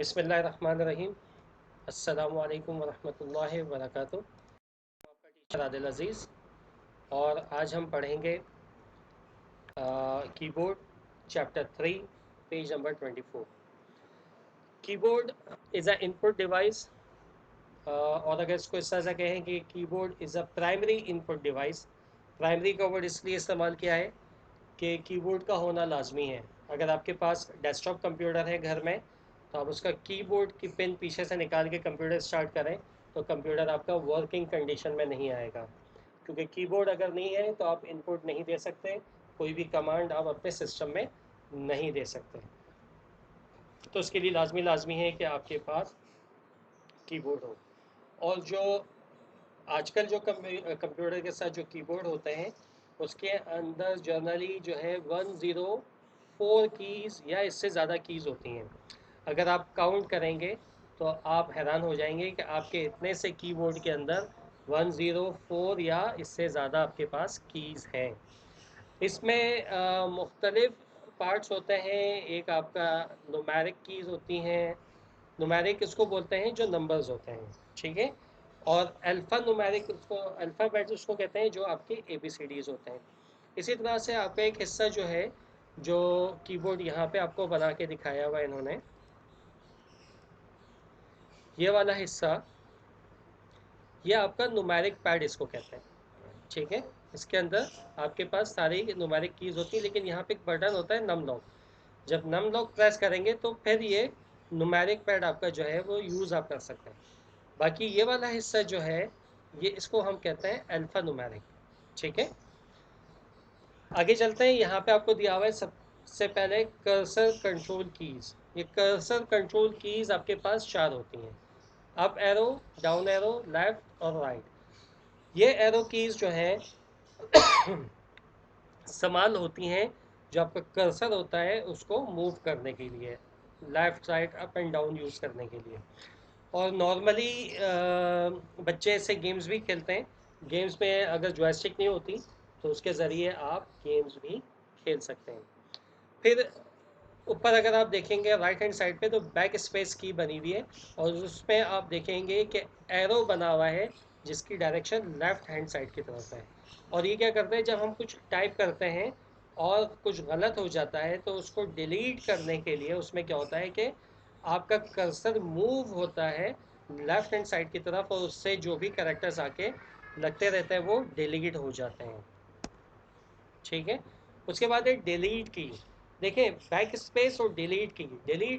बिस्मिल्लाहिर्रहमानिर्रहीम। अस्सलामु अलैकुम वरहमतुल्लाहि वबरकातुहू। आपका टीचर आदिल अज़ीज़, और आज हम पढ़ेंगे keyboard chapter 3 page number 24। Keyboard is a input device, और अगर इसको इस तरह से कहें कि keyboard is a primary input device. Primary का वर्ड इसलिए इस्तेमाल किया है कि कीबोर्ड का होना लाजमी है। अगर आपके पास डेस्कटॉप कंप्यूटर है घर में, तो आप उसका कीबोर्ड की पिन पीछे से निकाल के कंप्यूटर स्टार्ट करें तो कंप्यूटर आपका वर्किंग कंडीशन में नहीं आएगा, क्योंकि कीबोर्ड अगर नहीं है तो आप इनपुट नहीं दे सकते, कोई भी कमांड आप अपने सिस्टम में नहीं दे सकते। तो उसके लिए लाजमी है कि आपके पास कीबोर्ड हो। और जो आजकल जो कंप्यूटर के साथ जो कीबोर्ड होते हैं, उसके अंदर जनरली जो है 104 कीज़ या इससे ज़्यादा कीज़ होती हैं। अगर आप काउंट करेंगे तो आप हैरान हो जाएंगे कि आपके इतने से कीबोर्ड के अंदर 104 या इससे ज़्यादा आपके पास कीज़ हैं। इसमें मुख्तलिफ पार्ट्स होते हैं। एक आपका नुमेरिक कीज़ होती हैं। नुमेरिक इसको बोलते हैं जो नंबर्स होते हैं, ठीक है। और अल्फ़ा नुमेरिक उसको, अल्फ़ाबेट्स उसको कहते हैं जो आपके ABCDs होते हैं। इसी तरह से आपका एक हिस्सा जो है, जो कीबोर्ड यहाँ पे आपको बना के दिखाया हुआ है इन्होंने, ये वाला हिस्सा, ये आपका नुमेरिक पैड इसको कहते हैं, ठीक है। इसके अंदर आपके पास सारी नुमेरिक कीज़ होती है, लेकिन यहाँ पे एक बटन होता है नम लॉक। जब नम लॉक प्रेस करेंगे तो फिर ये नुमेरिक पैड आपका जो है वो यूज़ आप कर सकते हैं। बाकी ये वाला हिस्सा जो है, ये इसको हम कहते हैं अल्फ़ा नुमेरिक, ठीक है। आगे चलते हैं। यहाँ पे आपको दिया हुआ है सबसे पहले कर्सर कंट्रोल कीज़। ये कर्सर कंट्रोल कीज़ आपके पास 4 होती हैं: up arrow, down arrow, left और राइट। ये एरो कीज़ जो हैं इस्तेमाल होती हैं जो आपका कर्सर होता है उसको मूव करने के लिए, left right up and down use करने के लिए। और नॉर्मली बच्चे ऐसे गेम्स भी खेलते हैं। गेम्स में अगर जॉयस्टिक नहीं होती तो उसके ज़रिए आप गेम्स भी खेल सकते हैं। फिर ऊपर अगर आप देखेंगे राइट हैंड साइड पे, तो बैक स्पेस की बनी हुई है, और उसमें आप देखेंगे कि एरो बना हुआ है जिसकी डायरेक्शन लेफ्ट हैंड साइड की तरफ है। और ये क्या करते हैं, जब हम कुछ टाइप करते हैं और कुछ गलत हो जाता है तो उसको डिलीट करने के लिए उसमें क्या होता है कि आपका कर्सर मूव होता है लेफ्ट हैंड साइड की तरफ, और उससे जो भी कैरेक्टर्स आके लगते रहते हैं वो डिलीट हो जाते हैं, ठीक है। उसके बाद है डिलीट की। देखें, बैक स्पेस और डिलीट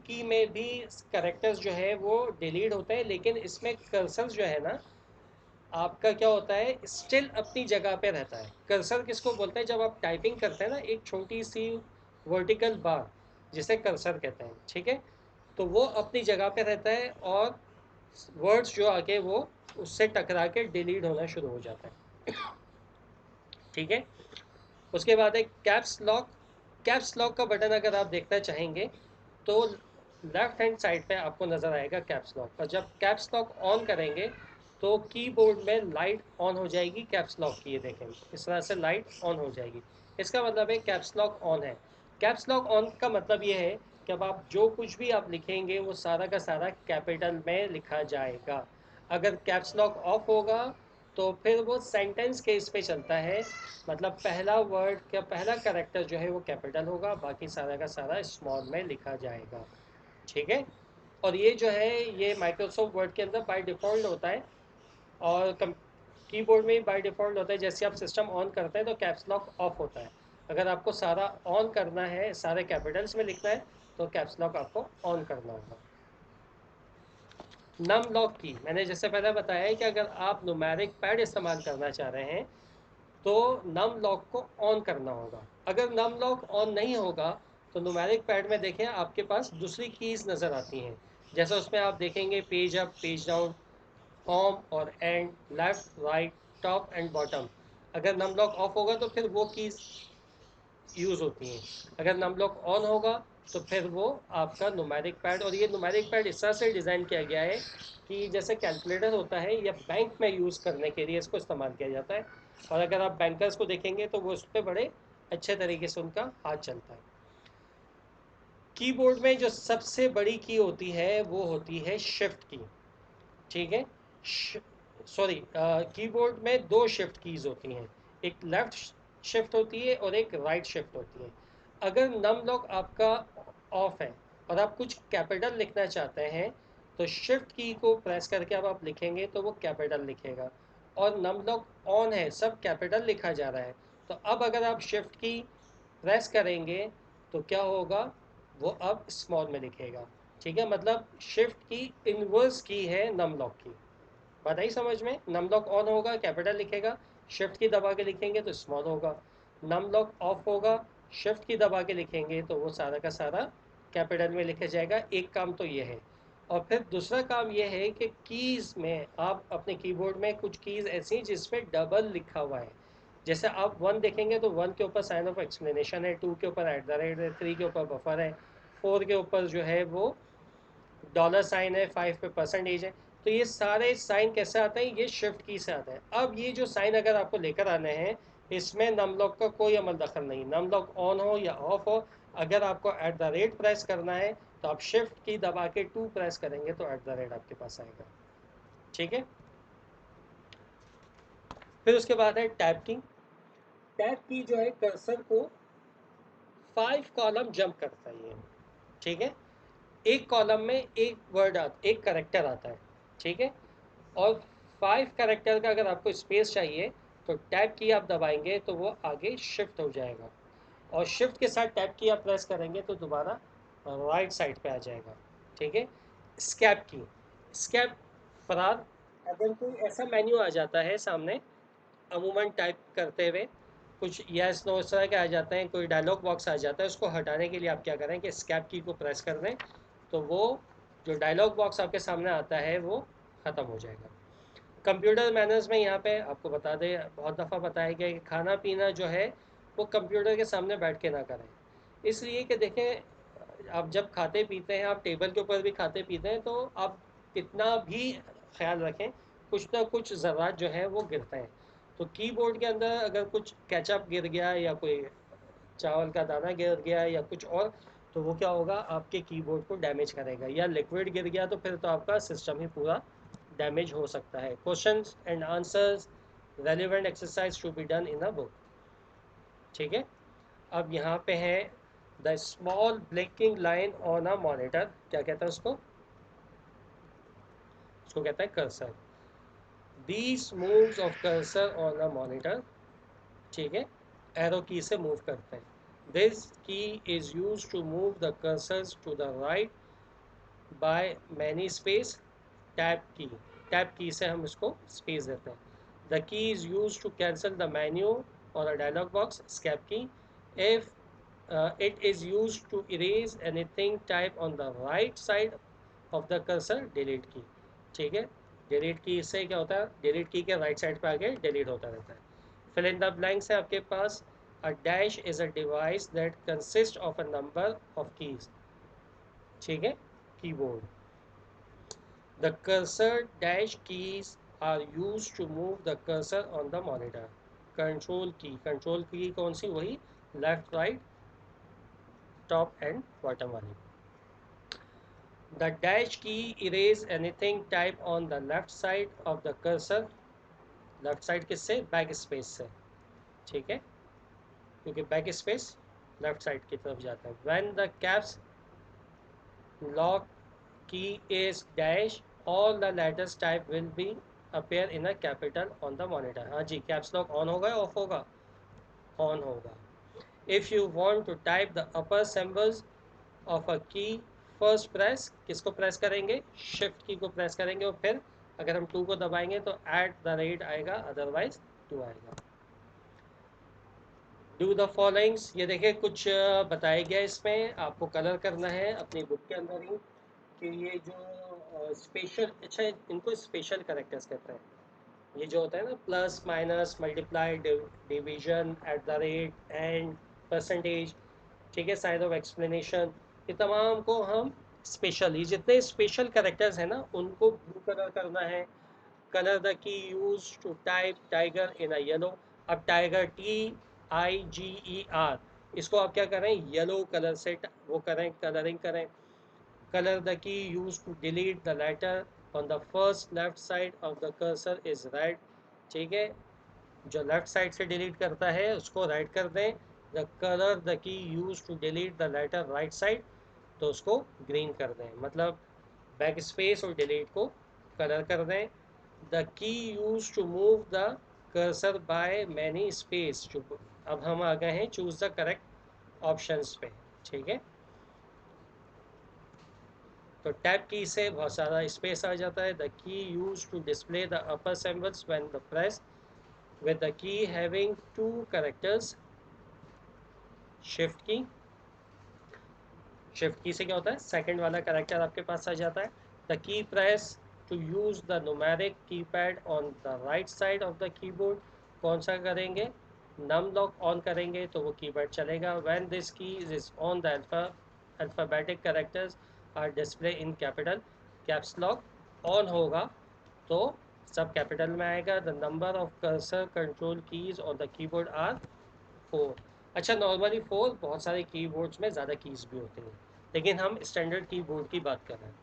की में भी कैरेक्टर्स जो है वो डिलीट होते हैं, लेकिन इसमें कर्सर जो है ना आपका क्या होता है, स्टिल अपनी जगह पे रहता है। कर्सर किसको बोलते हैं, जब आप टाइपिंग करते हैं ना, एक छोटी सी वर्टिकल बार जिसे कर्सर कहते हैं, ठीक है। तो वो अपनी जगह पे रहता है और वर्ड्स जो आगे वो उससे टकरा के डिलीट होना शुरू हो जाता है, ठीक है। उसके बाद एक कैप्स लॉक। कैप्स लॉक का बटन अगर आप देखना चाहेंगे तो लेफ्ट हैंड साइड पे आपको नज़र आएगा कैप्स लॉक, और जब कैप्स लॉक ऑन करेंगे तो कीबोर्ड में लाइट ऑन हो जाएगी कैप्स लॉक की। ये देखें, इस तरह से लाइट ऑन हो जाएगी। इसका मतलब है कैप्स लॉक ऑन है। कैप्स लॉक ऑन का मतलब ये है कि अब आप जो कुछ भी आप लिखेंगे वो सारा का सारा कैपिटल में लिखा जाएगा। अगर कैप्स लॉक ऑफ होगा तो फिर वो सेंटेंस केस पे चलता है, मतलब पहला वर्ड का पहला कैरेक्टर जो है वो कैपिटल होगा, बाकी सारा का सारा स्मॉल में लिखा जाएगा, ठीक है। और ये जो है ये माइक्रोसॉफ्ट वर्ड के अंदर बाय डिफ़ॉल्ट होता है, और कीबोर्ड में भी बाय डिफ़ॉल्ट होता है। जैसे आप सिस्टम ऑन करते हैं तो कैप्स लॉक ऑफ होता है। अगर आपको सारा ऑन करना है, सारे कैपिटल्स में लिखना है, तो कैप्स लॉक आपको ऑन करना होगा। नम लॉक की, मैंने जैसे पहले बताया है कि अगर आप नुमेरिक पैड इस्तेमाल करना चाह रहे हैं तो नम लॉक को ऑन करना होगा। अगर नम लॉक ऑन नहीं होगा तो न्यूमेरिक पैड में देखें आपके पास दूसरी कीज़ नज़र आती हैं। जैसे उसमें आप देखेंगे page up, page down, home और end, left right, top and bottom. अगर नम लॉक ऑफ होगा तो फिर वो कीज़ यूज़ होती हैं। अगर नम लॉक ऑन होगा तो फिर वो आपका न्यूमेरिक पैड, और ये न्यूमेरिक पैड इस तरह से डिज़ाइन किया गया है कि जैसे कैलकुलेटर होता है या बैंक में यूज़ करने के लिए इसको इस्तेमाल किया जाता है। और अगर आप बैंकर्स को देखेंगे तो वो उस पर बड़े अच्छे तरीके से उनका हाथ चलता है। कीबोर्ड में जो सबसे बड़ी की होती है वो होती है शिफ्ट की, ठीक है। सॉरी, कीबोर्ड में दो शिफ्ट कीज होती हैं, एक लेफ्ट शिफ्ट होती है और एक राइट शिफ्ट होती है। अगर नम लॉक आपका ऑफ है और आप कुछ कैपिटल लिखना चाहते हैं तो शिफ्ट की को प्रेस करके अब आप लिखेंगे तो वो कैपिटल लिखेगा, और नम लॉक ऑन है, सब कैपिटल लिखा जा रहा है, तो अब अगर आप शिफ्ट की प्रेस करेंगे तो क्या होगा, वो अब स्मॉल में लिखेगा, ठीक है। मतलब शिफ्ट की इनवर्स की है नम लॉक की। बात आई समझ में? नम लॉक ऑन होगा कैपिटल लिखेगा, शिफ्ट की दबा के लिखेंगे तो स्मॉल होगा। नम लॉक ऑफ होगा, शिफ्ट की दबा के लिखेंगे तो वो सारा का सारा कैपिटल में लिखा जाएगा। एक काम तो ये है। और फिर दूसरा काम ये है कि कीज़ में आप अपने कीबोर्ड में कुछ कीज़ ऐसी हैं जिसमें डबल लिखा हुआ है। जैसे आप वन देखेंगे तो वन के ऊपर साइन ऑफ एक्सप्लेनेशन है, टू के ऊपर एट द रेट है, थ्री के ऊपर बफर है, फोर के ऊपर जो है वो डॉलर साइन है, फाइव पे परसेंटेज है। तो ये सारे साइन कैसे आते हैं, ये शिफ्ट की से आते हैं। अब ये जो साइन अगर आपको लेकर आने हैं, इसमें नम लॉक का कोई अमल दखल नहीं, नम लॉक ऑन हो या ऑफ हो। अगर आपको एट द रेट प्रेस करना है तो आप शिफ्ट की दबा के टू प्रेस करेंगे तो एट द रेट आपके पास आएगा, ठीक है। फिर उसके बाद है टैब की। टैब की जो है कर्सर को 5 कॉलम जंप करता है ये, ठीक है। एक कॉलम में एक वर्ड आता, एक करेक्टर आता है, ठीक है। और 5 कैरेक्टर का अगर आपको स्पेस चाहिए तो टैब की आप दबाएंगे तो वो आगे शिफ्ट हो जाएगा, और शिफ्ट के साथ टैब की आप प्रेस करेंगे तो दोबारा राइट साइड पे आ जाएगा, ठीक है। स्कैप की, स्कैप फरार, अगर कोई ऐसा मेन्यू आ जाता है सामने अमूमन टाइप करते हुए, कुछ यस नो इस तरह के आ जाते हैं, कोई डायलॉग बॉक्स आ जाता है, उसको हटाने के लिए आप क्या करें कि स्कैप की को प्रेस कर दें तो वो जो डायलॉग बॉक्स आपके सामने आता है वो ख़त्म हो जाएगा। कंप्यूटर मैनर्स में यहाँ पे आपको बता दें, बहुत दफ़ा बताया गया कि खाना पीना जो है वो कंप्यूटर के सामने बैठ के ना करें, इसलिए कि देखें आप जब खाते पीते हैं, आप टेबल के ऊपर भी खाते पीते हैं, तो आप कितना भी ख्याल रखें कुछ ना कुछ ज़रात जो है वो गिरते हैं। तो कीबोर्ड के अंदर अगर कुछ केचप गिर गया या कोई चावल का दाना गिर गया या कुछ और, तो वो क्या होगा, आपके कीबोर्ड को डैमेज करेगा। या लिक्विड गिर गया तो फिर तो आपका सिस्टम ही पूरा डैमेज हो सकता है। Questions and answers, relevant exercise to be done in a book, ठीक है। अब यहाँ पे है the small blinking line on a monitor, क्या कहता है उसको, उसको कहता है cursor. These moves of cursor on a monitor, ठीक है, एरो की से मूव करते हैं। This key is use to move the cursors to the right by many space. Tab key से हम इसको स्पेस देते हैं। The key is use to cancel the menu और a dialog box, escape key. If it is used to erase anything type on the right side of the cursor, delete की, ठीक है। delete की से क्या होता है, delete की के राइट साइड पे आगे delete होता रहता है। fill in the blanks है आपके पास, a dash is a device that consists of a number of keys, ठीक है, keyboard. the cursor dash keys are used to move the cursor on the monitor। Control की कौन सी, वही left right top and bottom वाली। The dash key erase anything type on the left side of the cursor। Left side किससे, back space से, ठीक है, क्योंकि back space left side की तरफ जाता है। When the caps lock key is dash, all the letters type will be appear in a capital on the monitor। हाँ जी, कैप्स लॉक ऑन होगा या ऑफ होगा, ऑन होगा। If you want to type the upper symbols of a key, first press किसको press करेंगे, shift की को press करेंगे, और फिर अगर हम टू को दबाएंगे तो एट द रेट आएगा, अदरवाइज टू आएगा। डू द फॉलोइंग्स, ये देखिए कुछ बताया गया इसमें, आपको कलर करना है अपनी बुक के अंदर ही कि ये जो स्पेशल, अच्छा इनको स्पेशल कैरेक्टर्स कहते हैं। ये जो होता है ना plus minus multiply division at the rate and percentage, ठीक है, साइन ऑफ एक्सप्लेनेशन, ये तमाम को हम स्पेशल, ये जितने स्पेशल कैरेक्टर्स हैं ना उनको ब्लू कलर करना है। Colour the key use to type tiger in a yellow. अब टाइगर TIGER इसको आप क्या करें, येलो कलर से वो करें, कलरिंग करें। Colour the key use to delete the letter on the first left side of the cursor is red. ठीक है, जो लेफ्ट साइड से डिलीट करता है उसको रेड कर दें। The colour the key use to delete the letter right side, तो उसको ग्रीन कर दें। मतलब बैक स्पेस और डिलीट को कलर कर दें। The key use to move the cursor by many space, अब हम आ गए हैं चूज द करेक्ट ऑप्शंस पे। ठीक है, तो टैब की से बहुत सारा स्पेस आ जाता है। The key use to display the upper symbols when the press with the key having two characters। Shift key, shift key से क्या होता है, सेकंड वाला कैरेक्टर आपके पास आ जाता है। The key press to use the numeric keypad on the right side of the keyboard, कौन सा करेंगे, नम लॉक ऑन करेंगे तो वो कीपैड चलेगा। When this key is on the alphabetic characters are display in capital, caps lock on होगा तो सब कैपिटल में आएगा। The number of cursor control keys on the keyboard are 4। अच्छा, नॉर्मली 4, बहुत सारे कीबोर्ड्स में ज़्यादा कीज़ भी होती हैं, लेकिन हम स्टैंडर्ड कीबोर्ड की बात कर रहे हैं।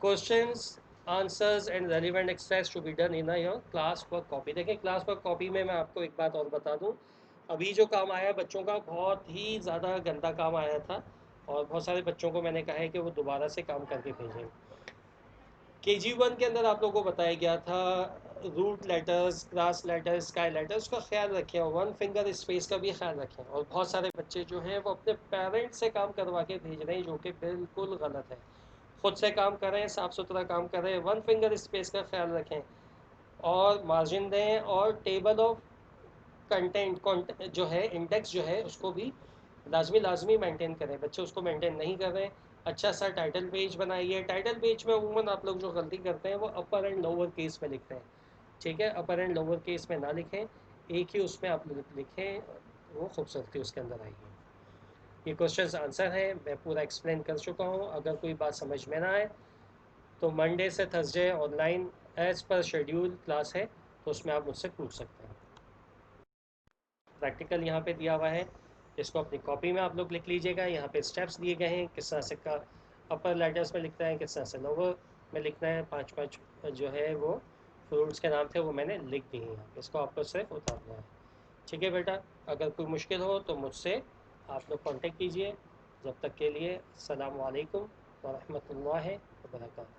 Questions, answers and relevant exercise to be done in your class work copy. देखिए, क्लास वर्क कॉपी में मैं आपको एक बात और बता दूं, अभी जो काम आया है बच्चों का, बहुत ही ज़्यादा गंदा काम आया था, और बहुत सारे बच्चों को मैंने कहा है कि वो दोबारा से काम करके भेजें। KG1 के अंदर आप लोगों को बताया गया था root letters, class letters, sky letters का ख्याल रखें, और वन फिंगर स्पेस का भी ख्याल रखें। और बहुत सारे बच्चे जो हैं वो अपने पेरेंट्स से काम करवा के भेज रहे हैं, जो कि बिल्कुल गलत है। खुद से काम करें, साफ़ सुथरा काम करें, वन फिंगर स्पेस का ख्याल रखें, और मार्जिन दें, और टेबल ऑफ कंटेंट जो है, इंडेक्स जो है, उसको भी लाजमी लाजमी मेंटेन करें। बच्चे उसको मेंटेन नहीं कर रहे हैं। अच्छा सा टाइटल पेज बनाइए। टाइटल पेज में अमूमन आप लोग जो गलती करते हैं वो अपर एंड लोअर केस में लिखते हैं। ठीक है, अपर एंड लोअर केस में ना लिखें, एक ही उसमें आप लिखें, वो खूबसूरती उसके अंदर आएगी। ये क्वेश्चंस आंसर है, मैं पूरा एक्सप्लेन कर चुका हूँ। अगर कोई बात समझ में ना आए तो मंडे से Thursday online as per schedule class है, तो उसमें आप मुझसे पूछ सकते हैं। प्रैक्टिकल यहाँ पे दिया हुआ है, इसको अपनी कॉपी में आप लोग लिख लीजिएगा। यहाँ पे स्टेप्स दिए गए हैं, किस तरह से का अपर लेटर्स में लिखना है, किस तरह से लोअर में लिखना है। 5-5 जो है वो फ्रूट्स के नाम थे, वो मैंने लिख दिए हैं यहाँ पे, इसको आपको सिर्फ उतारना है। ठीक है बेटा, अगर कोई मुश्किल हो तो मुझसे आप लोग कांटेक्ट कीजिए। जब तक के लिए अस्सलामु अलैकुम व रहमतुल्लाहि व बरकातहू।